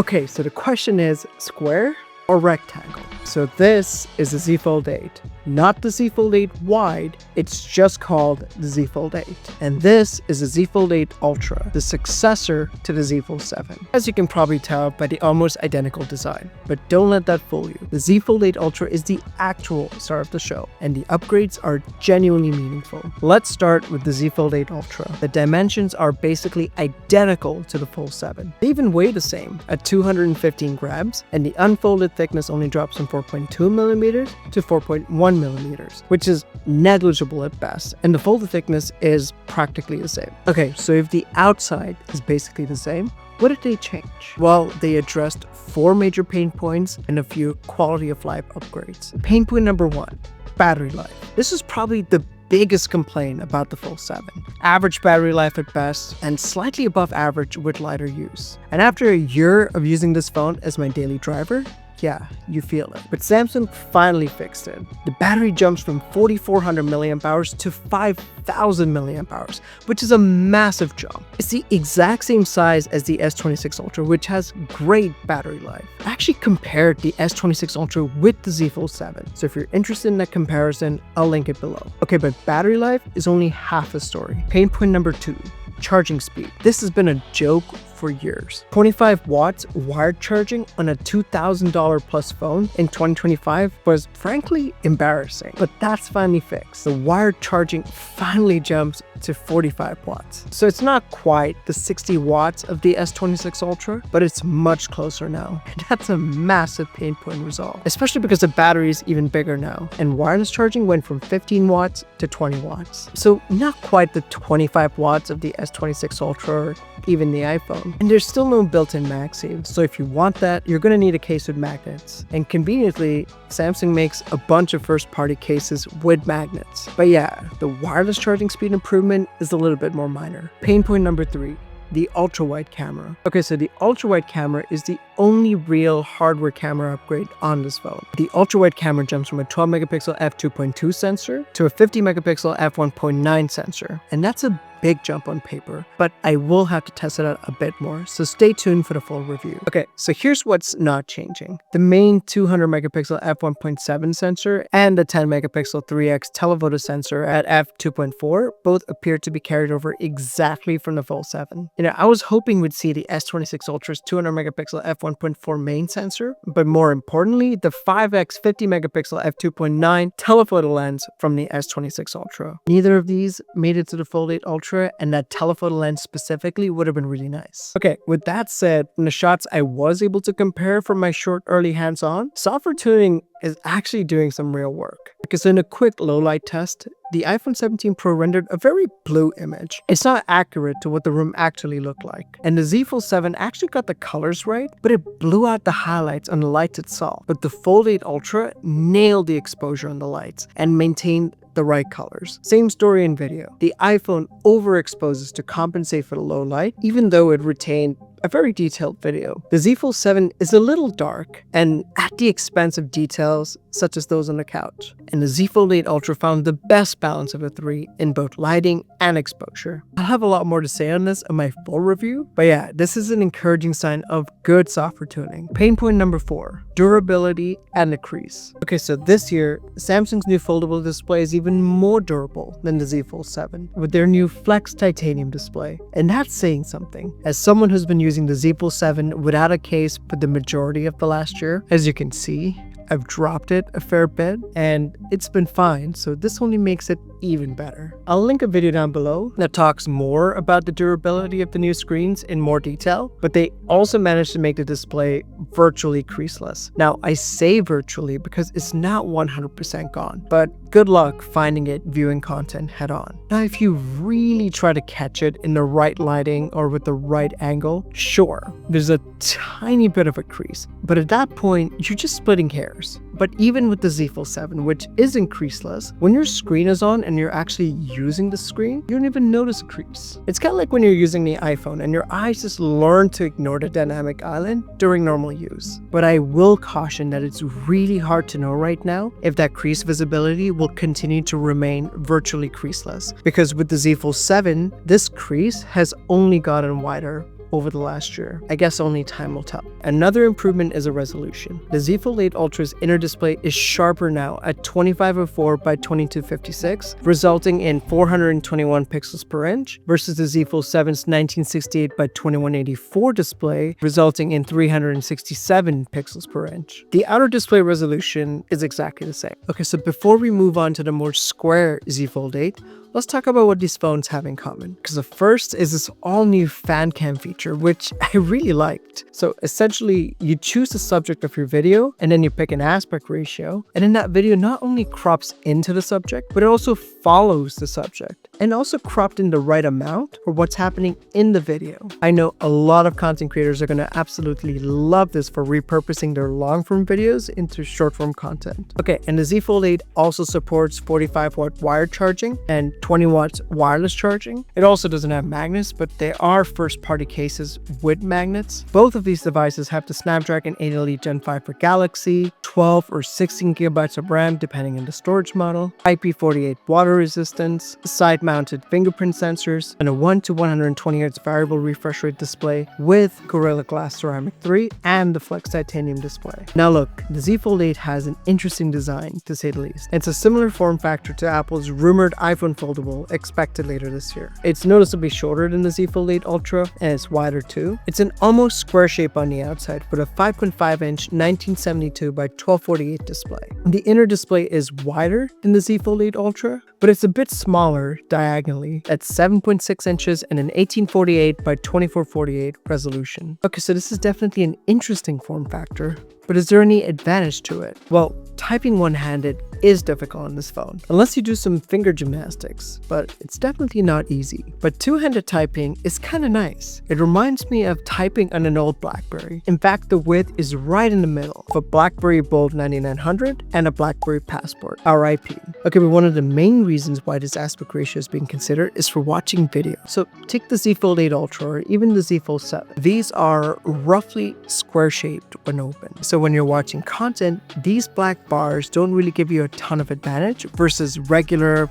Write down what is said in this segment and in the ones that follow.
Okay, so the question is square or rectangle? So this is the Z Fold 8, not the Z Fold 8 Wide, it's just called the Z Fold 8. And this is the Z Fold 8 Ultra, the successor to the Z Fold 7. As you can probably tell by the almost identical design, but don't let that fool you. The Z Fold 8 Ultra is the actual star of the show, and the upgrades are genuinely meaningful. Let's start with the Z Fold 8 Ultra. The dimensions are basically identical to the Fold 7. They even weigh the same at 215 grams, and the unfolded thickness only drops from 4.2 millimeters to 4.1 millimeters, which is negligible at best, and the folded thickness is practically the same. Okay, so if the outside is basically the same, what did they change? Well, they addressed 4 major pain points and a few quality of life upgrades. Pain point number 1, battery life. This is probably the biggest complaint about the Fold 7. Average battery life at best, and slightly above average with lighter use. And after a year of using this phone as my daily driver, yeah, you feel it. But Samsung finally fixed it. The battery jumps from 4,400 milliamp hours to 5,000 milliamp hours, which is a massive jump. It's the exact same size as the S26 Ultra, which has great battery life. I actually compared the S26 Ultra with the Z Fold 7, so if you're interested in that comparison, I'll link it below. Okay, but battery life is only half the story. Pain point number 2, charging speed. This has been a joke for years. 25 watts wired charging on a $2,000 plus phone in 2025 was frankly embarrassing, but that's finally fixed. The wired charging finally jumps to 45 watts. So it's not quite the 60 watts of the S26 Ultra, but it's much closer now. And that's a massive pain point resolved, especially because the battery is even bigger now, and wireless charging went from 15 watts to 20 watts. So not quite the 25 watts of the S26 Ultra or even the iPhone. And there's still no built-in MagSafe, so if you want that, you're gonna need a case with magnets. And conveniently, Samsung makes a bunch of first-party cases with magnets. But yeah, the wireless charging speed improvement is a little bit more minor. Pain point number 3, the ultra-wide camera. Okay, so the ultra-wide camera is the only real hardware camera upgrade on this phone. The ultra-wide camera jumps from a 12 megapixel f2.2 sensor to a 50 megapixel f1.9 sensor, and that's a big jump on paper, but I will have to test it out a bit more, so stay tuned for the full review. Okay, so here's what's not changing. The main 200 megapixel f1.7 sensor and the 10 megapixel 3x telephoto sensor at f2.4 both appear to be carried over exactly from the Fold 7. You know, I was hoping we'd see the S26 Ultra's 200 megapixel f1.4 main sensor, but more importantly, the 5x 50 megapixel f2.9 telephoto lens from the S26 Ultra. Neither of these made it to the Fold 8 Ultra, and that telephoto lens specifically would have been really nice. Okay, with that said, from the shots I was able to compare from my short early hands-on, software tuning is actually doing some real work. Because in a quick low-light test, the iPhone 17 Pro rendered a very blue image. It's not accurate to what the room actually looked like. And the Z Fold 7 actually got the colors right, but it blew out the highlights on the lights it saw. But the Fold 8 Ultra nailed the exposure on the lights and maintained the right colors. Same story in video. The iPhone overexposes to compensate for the low light, even though it retained a very detailed video. The Z Fold 7 is a little dark and at the expense of details such as those on the couch. And the Z Fold 8 Ultra found the best balance of the three in both lighting and exposure. I'll have a lot more to say on this in my full review, but yeah, this is an encouraging sign of good software tuning. Pain point number 4, durability and the crease. Okay, so this year, Samsung's new foldable display is even more durable than the Z Fold 7 with their new Flex titanium display. And that's saying something. As someone who's been using the Z Fold 7 without a case for the majority of the last year, as you can see, I've dropped it a fair bit and it's been fine, so this only makes it even better. I'll link a video down below that talks more about the durability of the new screens in more detail, but they also managed to make the display virtually creaseless. Now, I say virtually because it's not 100% gone, but good luck finding it viewing content head on. Now, if you really try to catch it in the right lighting or with the right angle, sure, there's a tiny bit of a crease, but at that point, you're just splitting hairs. But even with the Z Fold 7, which isn't creaseless, when your screen is on and you're actually using the screen, you don't even notice a crease. It's kind of like when you're using the iPhone and your eyes just learn to ignore the dynamic island during normal use. But I will caution that it's really hard to know right now if that crease visibility will continue to remain virtually creaseless. Because with the Z Fold 7, this crease has only gotten wider over the last year. I guess only time will tell. Another improvement is a resolution. The Z Fold 8 Ultra's inner display is sharper now at 2504 by 2256, resulting in 421 pixels per inch versus the Z Fold 7's 1968 by 2184 display, resulting in 367 pixels per inch. The outer display resolution is exactly the same. Okay, so before we move on to the more square Z Fold 8, let's talk about what these phones have in common. Because the first is this all-new fan cam feature, which I really liked. So essentially, you choose the subject of your video, and then you pick an aspect ratio, and then that video not only crops into the subject, but it also follows the subject, and also cropped in the right amount for what's happening in the video. I know a lot of content creators are going to absolutely love this for repurposing their long-form videos into short-form content. Okay, and the Z Fold 8 also supports 45-watt wired charging and 20 watts wireless charging. It also doesn't have magnets, but they are first-party cases with magnets. Both of these devices have the Snapdragon 8 Elite Gen 5 for Galaxy, 12 or 16 gigabytes of RAM depending on the storage model, IP48 water resistance, side-mounted fingerprint sensors, and a 1 to 120 Hz variable refresh rate display with Gorilla Glass Ceramic 3 and the Flex Titanium display. Now look, the Z Fold 8 has an interesting design, to say the least. It's a similar form factor to Apple's rumored iPhone foldable expected later this year. It's noticeably shorter than the Z Fold 8 Ultra, and it's wider too. It's an almost square shape on the outside with a 5.5-inch 1972 by 1248 display. The inner display is wider than the Z Fold 8 Ultra, but it's a bit smaller diagonally at 7.6 inches and an 1848 by 2448 resolution. Okay, so this is definitely an interesting form factor, but is there any advantage to it? Well, typing one-handed is difficult on this phone, unless you do some finger gymnastics, but it's definitely not easy. But two-handed typing is kind of nice. It reminds me of typing on an old BlackBerry. In fact, the width is right in the middle of a BlackBerry Bold 9900 and a BlackBerry Passport, RIP. Okay, but one of the main reasons why this aspect ratio is being considered is for watching video. So take the Z Fold 8 Ultra or even the Z Fold 7. These are roughly square-shaped when open. So when you're watching content, these black bars don't really give you a ton of advantage versus regular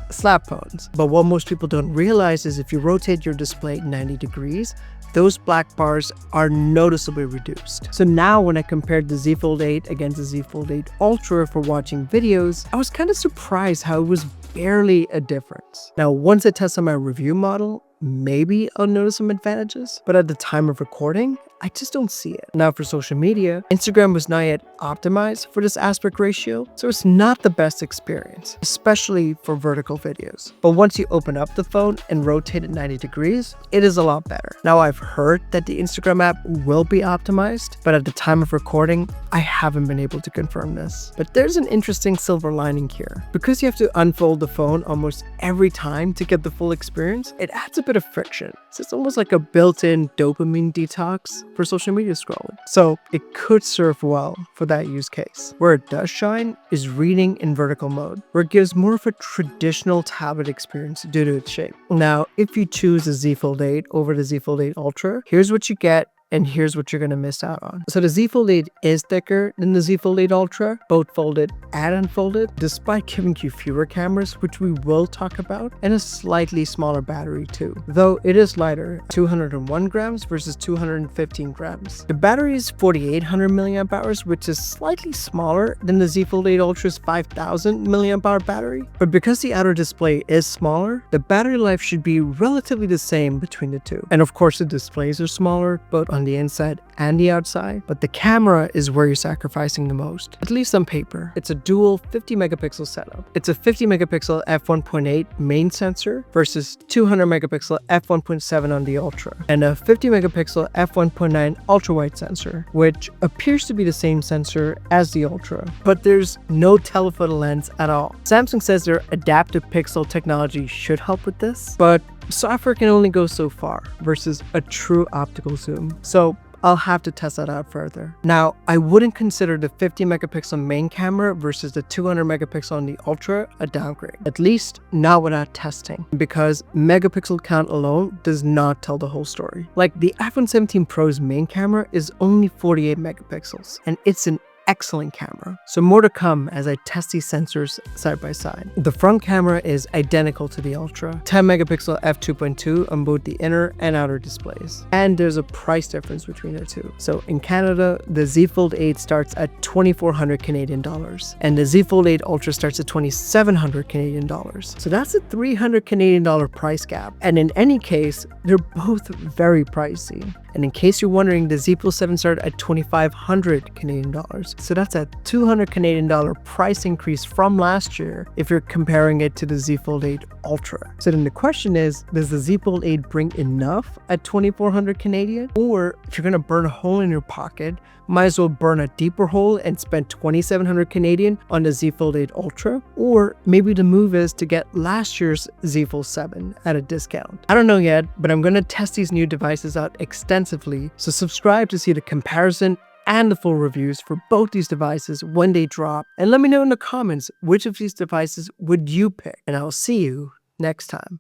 slap phones. But what most people don't realize is if you rotate your display 90 degrees, those black bars are noticeably reduced. So now when I compared the Z Fold 8 against the Z Fold 8 Ultra for watching videos, I was kind of surprised how it was barely a difference. Now, once I test on my review model, maybe I'll notice some advantages, but at the time of recording, I just don't see it. Now for social media, Instagram was not yet optimized for this aspect ratio, so it's not the best experience, especially for vertical videos. But once you open up the phone and rotate it 90 degrees, it is a lot better. Now I've heard that the Instagram app will be optimized, but at the time of recording, I haven't been able to confirm this. But there's an interesting silver lining here. Because you have to unfold the phone almost every time to get the full experience, it adds a bit of friction. So it's almost like a built-in dopamine detox for social media scrolling. So it could serve well for that use case. Where it does shine is reading in vertical mode, where it gives more of a traditional tablet experience due to its shape. Now, if you choose the Z Fold 8 over the Z Fold 8 Ultra, here's what you get, and here's what you're going to miss out on. So the Z Fold 8 is thicker than the Z Fold 8 Ultra, both folded and unfolded, despite giving you fewer cameras, which we will talk about, and a slightly smaller battery too. Though it is lighter, 201 grams versus 215 grams. The battery is 4800 milliamp hours, which is slightly smaller than the Z Fold 8 Ultra's 5000 milliamp hour battery. But because the outer display is smaller, the battery life should be relatively the same between the two. And of course the displays are smaller, both on the inside and the outside, but the camera is where you're sacrificing the most, at least on paper. It's a dual 50 megapixel setup. It's a 50 megapixel f1.8 main sensor versus 200 megapixel f1.7 on the Ultra, and a 50 megapixel f1.9 ultra wide sensor, which appears to be the same sensor as the Ultra, but there's no telephoto lens at all. Samsung says their adaptive pixel technology should help with this, but software can only go so far versus a true optical zoom. So I'll have to test that out further. Now, I wouldn't consider the 50 megapixel main camera versus the 200 megapixel on the Ultra a downgrade, at least not without testing, because megapixel count alone does not tell the whole story. Like the iPhone 17 Pro's main camera is only 48 megapixels, and it's an excellent camera. So more to come as I test these sensors side by side. The front camera is identical to the Ultra, 10 megapixel f2.2 on both the inner and outer displays. And there's a price difference between the two. So in Canada, the Z Fold 8 starts at 2,400 Canadian dollars, and the Z Fold 8 Ultra starts at 2,700 Canadian dollars. So that's a 300 Canadian dollar price gap. And in any case, they're both very pricey. And in case you're wondering, the Z Fold 7 started at 2,500 Canadian dollars. So that's a 200 Canadian dollar price increase from last year if you're comparing it to the Z Fold 8 Ultra. So then the question is, does the Z Fold 8 bring enough at 2,400 Canadian? Or if you're gonna burn a hole in your pocket, might as well burn a deeper hole and spend 2,700 Canadian on the Z Fold 8 Ultra? Or maybe the move is to get last year's Z Fold 7 at a discount. I don't know yet, but I'm gonna test these new devices out extensively, so subscribe to see the comparison and the full reviews for both these devices when they drop, and let me know in the comments which of these devices would you pick, and I'll see you next time.